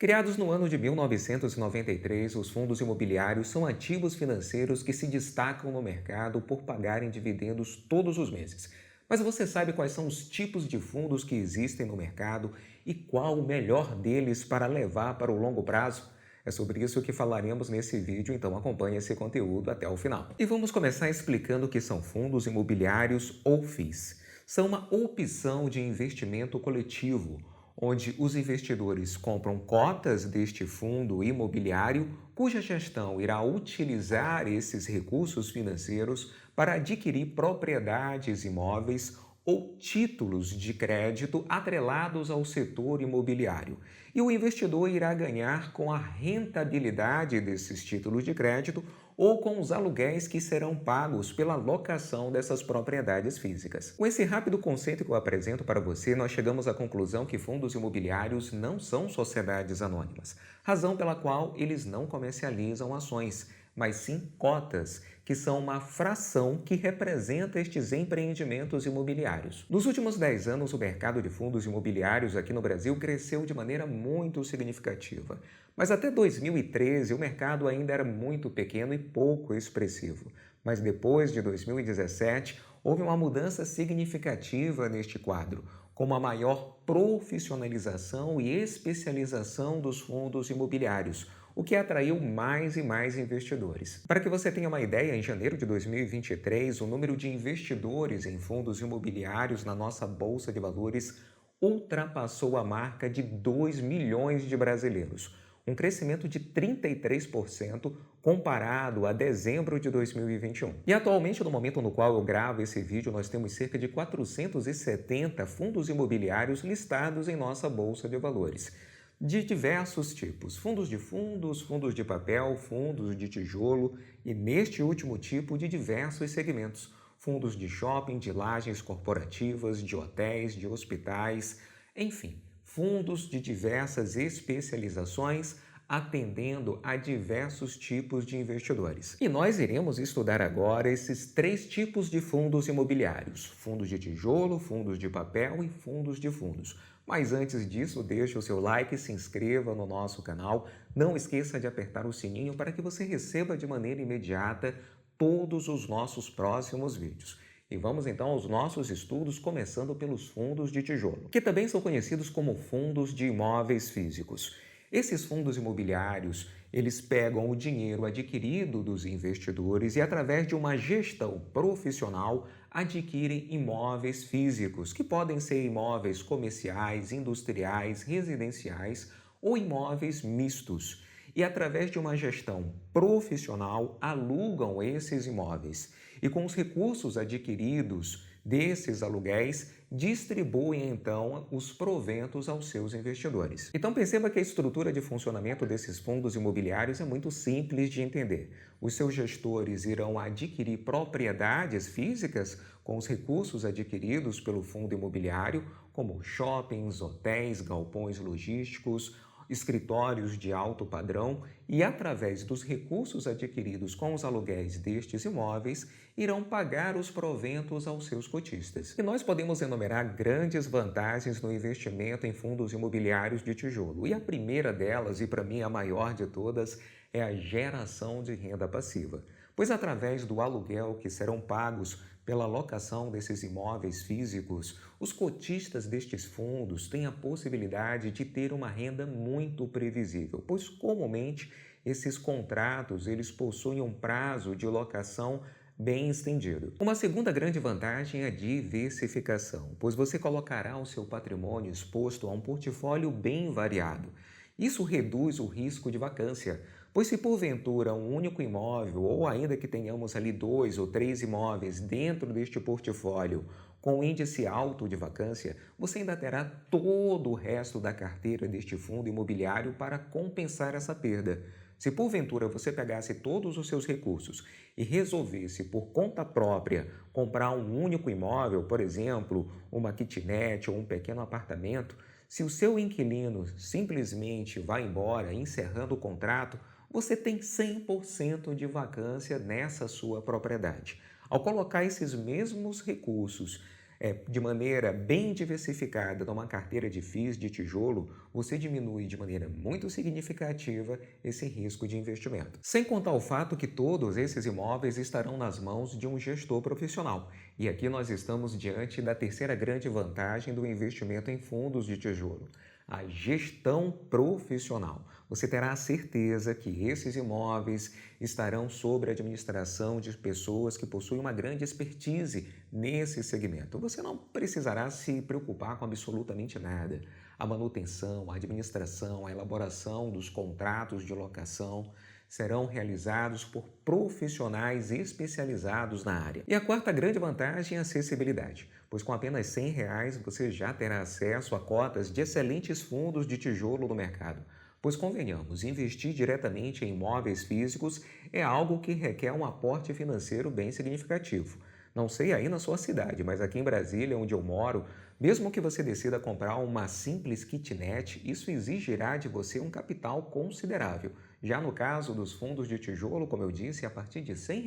Criados no ano de 1993, os fundos imobiliários são ativos financeiros que se destacam no mercado por pagarem dividendos todos os meses. Mas você sabe quais são os tipos de fundos que existem no mercado e qual o melhor deles para levar para o longo prazo? É sobre isso que falaremos nesse vídeo, então acompanhe esse conteúdo até o final. E vamos começar explicando o que são fundos imobiliários ou FIIs. São uma opção de investimento coletivo onde os investidores compram cotas deste fundo imobiliário, cuja gestão irá utilizar esses recursos financeiros para adquirir propriedades imóveis ou títulos de crédito atrelados ao setor imobiliário. E o investidor irá ganhar com a rentabilidade desses títulos de crédito ou com os aluguéis que serão pagos pela locação dessas propriedades físicas. Com esse rápido conceito que eu apresento para você, nós chegamos à conclusão que fundos imobiliários não são sociedades anônimas, razão pela qual eles não comercializam ações, mas sim cotas, que são uma fração que representa estes empreendimentos imobiliários. Nos últimos 10 anos, o mercado de fundos imobiliários aqui no Brasil cresceu de maneira muito significativa. Mas até 2013, o mercado ainda era muito pequeno e pouco expressivo. Mas depois de 2017, houve uma mudança significativa neste quadro, com uma maior profissionalização e especialização dos fundos imobiliários, o que atraiu mais e mais investidores. Para que você tenha uma ideia, em janeiro de 2023, o número de investidores em fundos imobiliários na nossa Bolsa de Valores ultrapassou a marca de 2 milhões de brasileiros, um crescimento de 33% comparado a dezembro de 2021. E atualmente, no momento no qual eu gravo esse vídeo, nós temos cerca de 470 fundos imobiliários listados em nossa Bolsa de Valores, de diversos tipos: fundos, fundos de papel, fundos de tijolo e, neste último tipo, de diversos segmentos: fundos de shopping, de lajes corporativas, de hotéis, de hospitais, enfim, fundos de diversas especializações atendendo a diversos tipos de investidores. E nós iremos estudar agora esses três tipos de fundos imobiliários: fundos de tijolo, fundos de papel e fundos de fundos. Mas antes disso, deixe o seu like e se inscreva no nosso canal. Não esqueça de apertar o sininho para que você receba de maneira imediata todos os nossos próximos vídeos. E vamos então aos nossos estudos, começando pelos fundos de tijolo, que também são conhecidos como fundos de imóveis físicos. Esses fundos imobiliários, eles pegam o dinheiro adquirido dos investidores e, através de uma gestão profissional, adquirem imóveis físicos, que podem ser imóveis comerciais, industriais, residenciais ou imóveis mistos. E, através de uma gestão profissional, alugam esses imóveis. E, com os recursos adquiridos desses aluguéis, distribuem então os proventos aos seus investidores. Então perceba que a estrutura de funcionamento desses fundos imobiliários é muito simples de entender. Os seus gestores irão adquirir propriedades físicas com os recursos adquiridos pelo fundo imobiliário, como shoppings, hotéis, galpões logísticos, escritórios de alto padrão, e, através dos recursos adquiridos com os aluguéis destes imóveis, irão pagar os proventos aos seus cotistas. E nós podemos enumerar grandes vantagens no investimento em fundos imobiliários de tijolo. E a primeira delas, e para mim a maior de todas, é a geração de renda passiva. Pois, através do aluguel que serão pagos pela locação desses imóveis físicos, os cotistas destes fundos têm a possibilidade de ter uma renda muito previsível, pois comumente esses contratos eles possuem um prazo de locação bem estendido. Uma segunda grande vantagem é a diversificação, pois você colocará o seu patrimônio exposto a um portfólio bem variado. Isso reduz o risco de vacância, pois se porventura um único imóvel, ou ainda que tenhamos ali 2 ou 3 imóveis dentro deste portfólio com índice alto de vacância, você ainda terá todo o resto da carteira deste fundo imobiliário para compensar essa perda. Se porventura você pegasse todos os seus recursos e resolvesse por conta própria comprar um único imóvel, por exemplo, uma kitnet ou um pequeno apartamento, se o seu inquilino simplesmente vai embora, encerrando o contrato, você tem 100% de vacância nessa sua propriedade. Ao colocar esses mesmos recursos de maneira bem diversificada numa carteira de FIIs de tijolo, você diminui de maneira muito significativa esse risco de investimento. Sem contar o fato que todos esses imóveis estarão nas mãos de um gestor profissional. E aqui nós estamos diante da terceira grande vantagem do investimento em fundos de tijolo: a gestão profissional. Você terá a certeza que esses imóveis estarão sob a administração de pessoas que possuem uma grande expertise nesse segmento. Você não precisará se preocupar com absolutamente nada. A manutenção, a administração, a elaboração dos contratos de locação serão realizados por profissionais especializados na área. E a quarta grande vantagem é a acessibilidade, pois com apenas R$ 100 você já terá acesso a cotas de excelentes fundos de tijolo no mercado. Pois convenhamos, investir diretamente em imóveis físicos é algo que requer um aporte financeiro bem significativo. Não sei aí na sua cidade, mas aqui em Brasília, onde eu moro, mesmo que você decida comprar uma simples kitnet, isso exigirá de você um capital considerável. Já no caso dos fundos de tijolo, como eu disse, a partir de R$ 100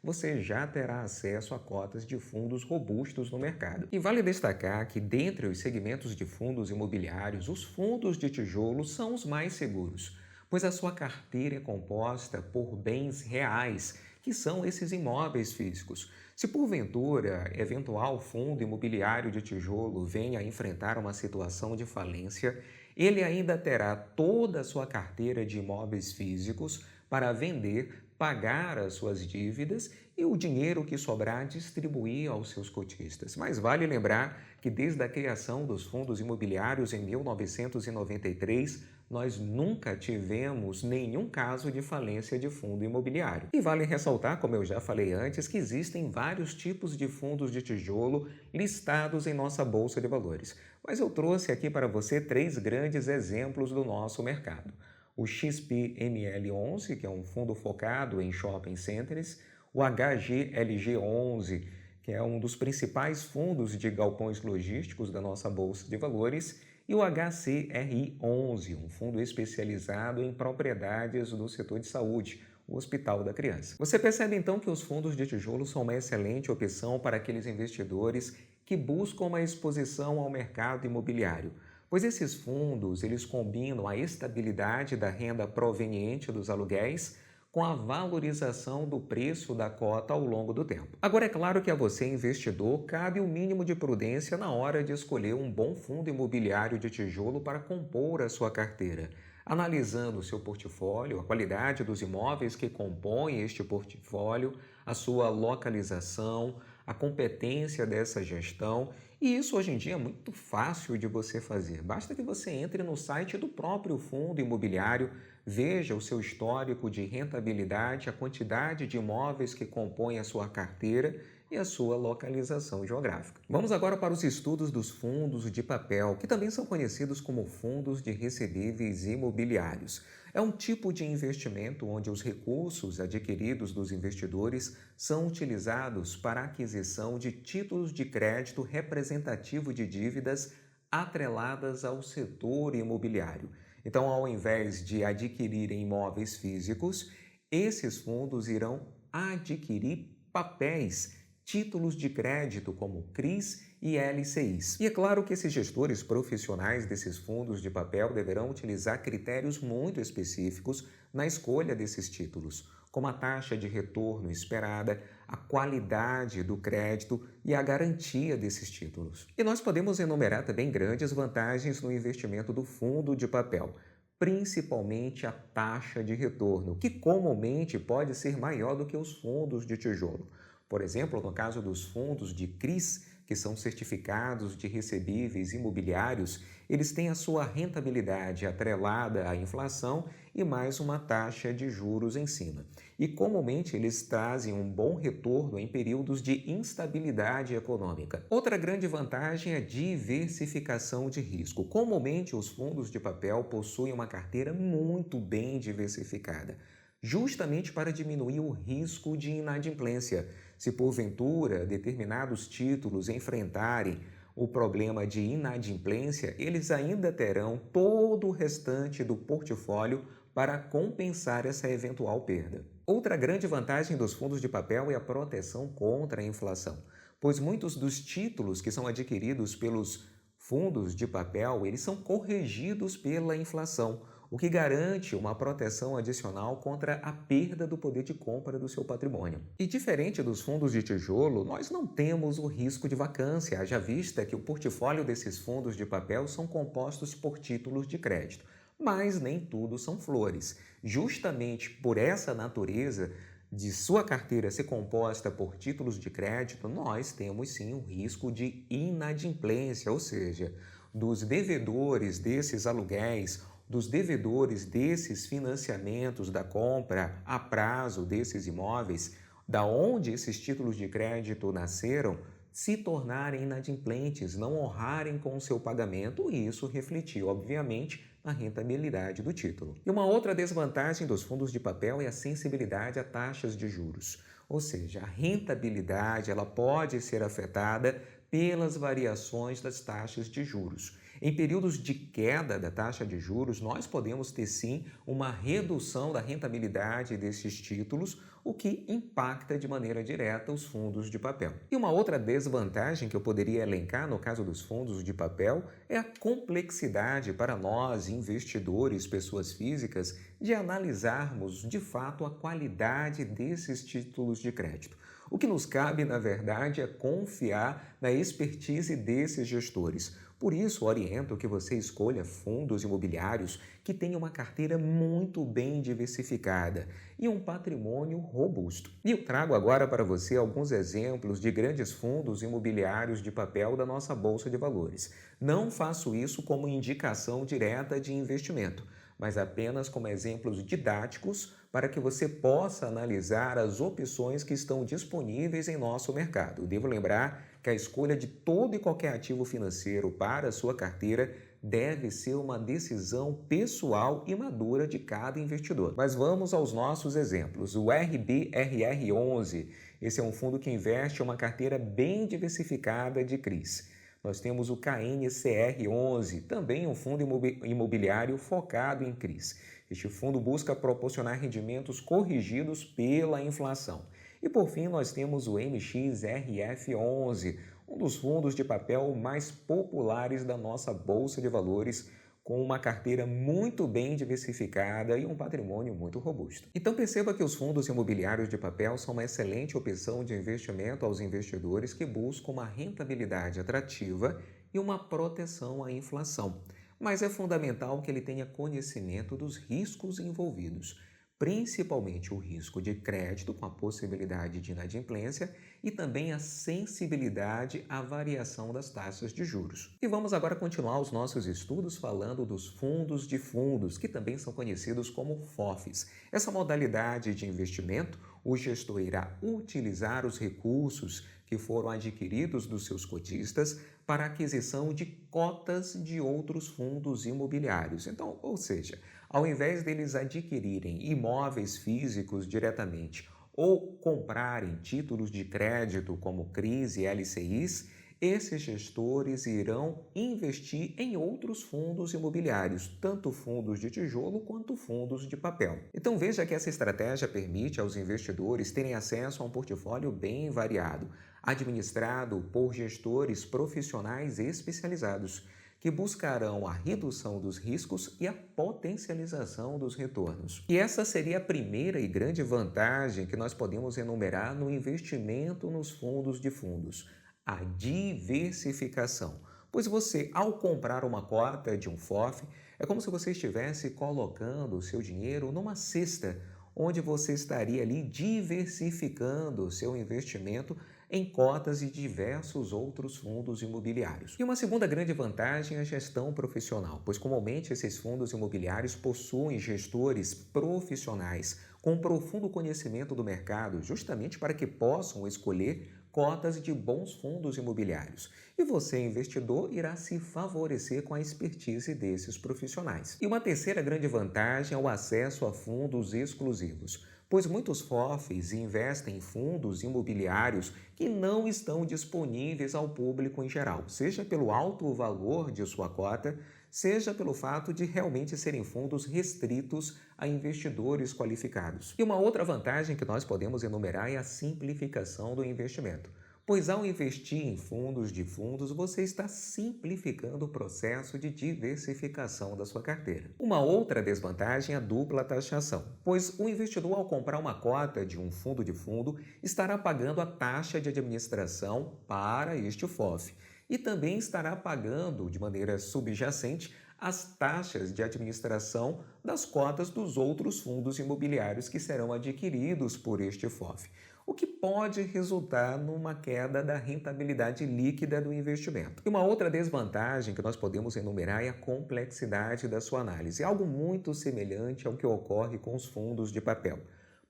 você já terá acesso a cotas de fundos robustos no mercado. E vale destacar que, dentre os segmentos de fundos imobiliários, os fundos de tijolo são os mais seguros, pois a sua carteira é composta por bens reais, que são esses imóveis físicos. Se porventura eventual fundo imobiliário de tijolo venha a enfrentar uma situação de falência, ele ainda terá toda a sua carteira de imóveis físicos para vender, pagar as suas dívidas e o dinheiro que sobrar distribuir aos seus cotistas. Mas vale lembrar que desde a criação dos fundos imobiliários em 1993, nós nunca tivemos nenhum caso de falência de fundo imobiliário. E vale ressaltar, como eu já falei antes, que existem vários tipos de fundos de tijolo listados em nossa Bolsa de Valores. Mas eu trouxe aqui para você 3 grandes exemplos do nosso mercado: o XPML11, que é um fundo focado em shopping centers, o HGLG11, que é um dos principais fundos de galpões logísticos da nossa Bolsa de Valores, e o HCRI11, um fundo especializado em propriedades do setor de saúde, o Hospital da Criança. Você percebe então que os fundos de tijolo são uma excelente opção para aqueles investidores que buscam uma exposição ao mercado imobiliário, pois esses fundos eles combinam a estabilidade da renda proveniente dos aluguéis com a valorização do preço da cota ao longo do tempo. Agora, é claro que a você, investidor, cabe o mínimo de prudência na hora de escolher um bom fundo imobiliário de tijolo para compor a sua carteira, analisando o seu portfólio, a qualidade dos imóveis que compõem este portfólio, a sua localização, a competência dessa gestão. E isso hoje em dia é muito fácil de você fazer. Basta que você entre no site do próprio fundo imobiliário, veja o seu histórico de rentabilidade, a quantidade de imóveis que compõem a sua carteira e a sua localização geográfica. Vamos agora para os estudos dos fundos de papel, que também são conhecidos como fundos de recebíveis imobiliários. É um tipo de investimento onde os recursos adquiridos dos investidores são utilizados para a aquisição de títulos de crédito representativo de dívidas atreladas ao setor imobiliário. Então, ao invés de adquirirem imóveis físicos, esses fundos irão adquirir papéis, títulos de crédito como CRIs e LCIs. E é claro que esses gestores profissionais desses fundos de papel deverão utilizar critérios muito específicos na escolha desses títulos, como a taxa de retorno esperada, a qualidade do crédito e a garantia desses títulos. E nós podemos enumerar também grandes vantagens no investimento do fundo de papel, principalmente a taxa de retorno, que comumente pode ser maior do que os fundos de tijolo. Por exemplo, no caso dos fundos de CRIs, que são certificados de recebíveis imobiliários, eles têm a sua rentabilidade atrelada à inflação e mais uma taxa de juros em cima. E comumente eles trazem um bom retorno em períodos de instabilidade econômica. Outra grande vantagem é a diversificação de risco. Comumente os fundos de papel possuem uma carteira muito bem diversificada, justamente para diminuir o risco de inadimplência. Se porventura determinados títulos enfrentarem o problema de inadimplência, eles ainda terão todo o restante do portfólio para compensar essa eventual perda. Outra grande vantagem dos fundos de papel é a proteção contra a inflação, pois muitos dos títulos que são adquiridos pelos fundos de papel, eles são corrigidos pela inflação, o que garante uma proteção adicional contra a perda do poder de compra do seu patrimônio. E diferente dos fundos de tijolo, nós não temos o risco de vacância, haja vista que o portfólio desses fundos de papel são compostos por títulos de crédito. Mas nem tudo são flores. Justamente por essa natureza de sua carteira ser composta por títulos de crédito, nós temos sim um risco de inadimplência, ou seja, dos devedores desses aluguéis, dos devedores desses financiamentos da compra a prazo desses imóveis, da onde esses títulos de crédito nasceram, se tornarem inadimplentes, não honrarem com o seu pagamento, e isso refletiu, obviamente, na rentabilidade do título. E uma outra desvantagem dos fundos de papel é a sensibilidade a taxas de juros, ou seja, a rentabilidade ela pode ser afetada pelas variações das taxas de juros. Em períodos de queda da taxa de juros, nós podemos ter sim uma redução da rentabilidade desses títulos, o que impacta de maneira direta os fundos de papel. E uma outra desvantagem que eu poderia elencar no caso dos fundos de papel é a complexidade para nós, investidores, pessoas físicas, de analisarmos de fato a qualidade desses títulos de crédito. O que nos cabe, na verdade, é confiar na expertise desses gestores. Por isso, oriento que você escolha fundos imobiliários que tenham uma carteira muito bem diversificada e um patrimônio robusto. E eu trago agora para você alguns exemplos de grandes fundos imobiliários de papel da nossa Bolsa de Valores. Não faço isso como indicação direta de investimento, mas apenas como exemplos didáticos para que você possa analisar as opções que estão disponíveis em nosso mercado. Devo lembrar que a escolha de todo e qualquer ativo financeiro para a sua carteira deve ser uma decisão pessoal e madura de cada investidor. Mas vamos aos nossos exemplos. O RBRR11, esse é um fundo que investe em uma carteira bem diversificada de CRIs. Nós temos o KNCR11, também um fundo imobiliário focado em CRIs. Este fundo busca proporcionar rendimentos corrigidos pela inflação. E por fim, nós temos o MXRF11, um dos fundos de papel mais populares da nossa Bolsa de Valores, com uma carteira muito bem diversificada e um patrimônio muito robusto. Então perceba que os fundos imobiliários de papel são uma excelente opção de investimento aos investidores que buscam uma rentabilidade atrativa e uma proteção à inflação. Mas é fundamental que ele tenha conhecimento dos riscos envolvidos, principalmente o risco de crédito com a possibilidade de inadimplência e também a sensibilidade à variação das taxas de juros. E vamos agora continuar os nossos estudos falando dos fundos de fundos, que também são conhecidos como FOFs. Essa modalidade de investimento, o gestor irá utilizar os recursos que foram adquiridos dos seus cotistas para a aquisição de cotas de outros fundos imobiliários. Então, ou seja, ao invés deles adquirirem imóveis físicos diretamente ou comprarem títulos de crédito como CRIs e LCIs, esses gestores irão investir em outros fundos imobiliários, tanto fundos de tijolo quanto fundos de papel. Então veja que essa estratégia permite aos investidores terem acesso a um portfólio bem variado, administrado por gestores profissionais especializados, que buscarão a redução dos riscos e a potencialização dos retornos. E essa seria a primeira e grande vantagem que nós podemos enumerar no investimento nos fundos de fundos: a diversificação. Pois você, ao comprar uma cota de um FOF, é como se você estivesse colocando o seu dinheiro numa cesta, onde você estaria ali diversificando o seu investimento em cotas de diversos outros fundos imobiliários. E uma segunda grande vantagem é a gestão profissional, pois comumente esses fundos imobiliários possuem gestores profissionais com profundo conhecimento do mercado, justamente para que possam escolher cotas de bons fundos imobiliários. E você, investidor, irá se favorecer com a expertise desses profissionais. E uma terceira grande vantagem é o acesso a fundos exclusivos, pois muitos FOFs investem em fundos imobiliários que não estão disponíveis ao público em geral, seja pelo alto valor de sua cota, seja pelo fato de realmente serem fundos restritos a investidores qualificados. E uma outra vantagem que nós podemos enumerar é a simplificação do investimento, Pois ao investir em fundos de fundos, você está simplificando o processo de diversificação da sua carteira. Uma outra desvantagem é a dupla taxação, pois o investidor, ao comprar uma cota de um fundo de fundo, estará pagando a taxa de administração para este FOF e também estará pagando, de maneira subjacente, as taxas de administração das cotas dos outros fundos imobiliários que serão adquiridos por este FOF, o que pode resultar numa queda da rentabilidade líquida do investimento. E uma outra desvantagem que nós podemos enumerar é a complexidade da sua análise, algo muito semelhante ao que ocorre com os fundos de papel,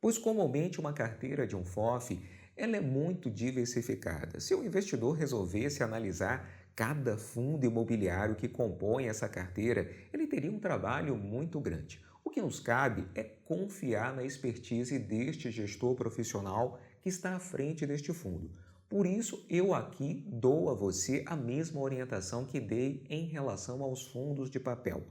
pois comumente uma carteira de um FOF ela é muito diversificada. Se o investidor resolvesse analisar cada fundo imobiliário que compõe essa carteira, ele teria um trabalho muito grande. O que nos cabe é confiar na expertise deste gestor profissional que está à frente deste fundo. Por isso, eu aqui dou a você a mesma orientação que dei em relação aos fundos de papel.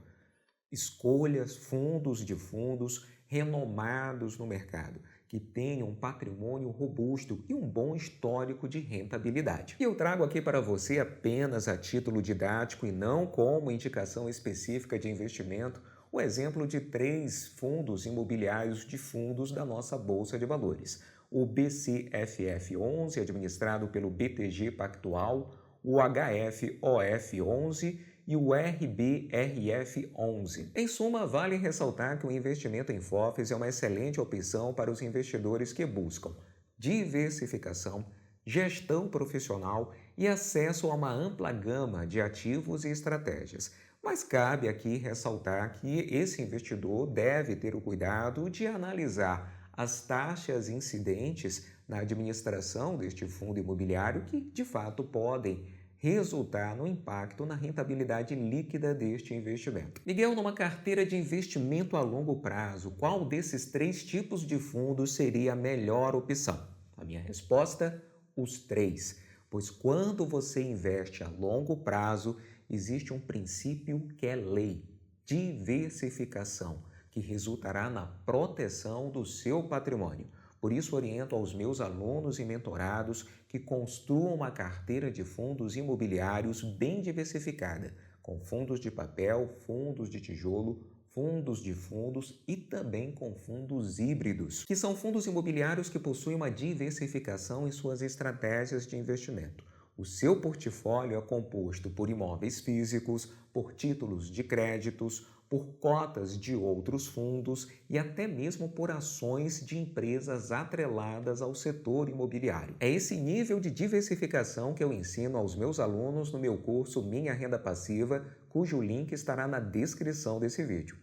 Escolha fundos de fundos renomados no mercado, que tenham um patrimônio robusto e um bom histórico de rentabilidade. E eu trago aqui para você apenas a título didático e não como indicação específica de investimento o exemplo de 3 fundos imobiliários de fundos da nossa Bolsa de Valores. O BCFF11, administrado pelo BTG Pactual, o HFOF11 e o RBRF11. Em suma, vale ressaltar que o investimento em FOFs é uma excelente opção para os investidores que buscam diversificação, gestão profissional e acesso a uma ampla gama de ativos e estratégias. Mas cabe aqui ressaltar que esse investidor deve ter o cuidado de analisar as taxas incidentes na administração deste fundo imobiliário que, de fato, podem resultar no impacto na rentabilidade líquida deste investimento. Miguel, numa carteira de investimento a longo prazo, qual desses 3 tipos de fundos seria a melhor opção? A minha resposta, os 3. Pois quando você investe a longo prazo, existe um princípio que é lei: diversificação, que resultará na proteção do seu patrimônio. Por isso, oriento aos meus alunos e mentorados que construam uma carteira de fundos imobiliários bem diversificada, com fundos de papel, fundos de tijolo, fundos de fundos e também com fundos híbridos, que são fundos imobiliários que possuem uma diversificação em suas estratégias de investimento. O seu portfólio é composto por imóveis físicos, por títulos de créditos, por cotas de outros fundos e até mesmo por ações de empresas atreladas ao setor imobiliário. É esse nível de diversificação que eu ensino aos meus alunos no meu curso Minha Renda Passiva, cujo link estará na descrição desse vídeo.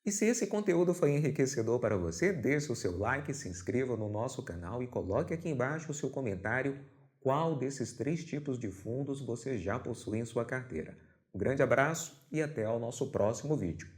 E se esse conteúdo foi enriquecedor para você, deixe o seu like, se inscreva no nosso canal e coloque aqui embaixo o seu comentário qual desses 3 tipos de fundos você já possui em sua carteira. Um grande abraço e até ao nosso próximo vídeo.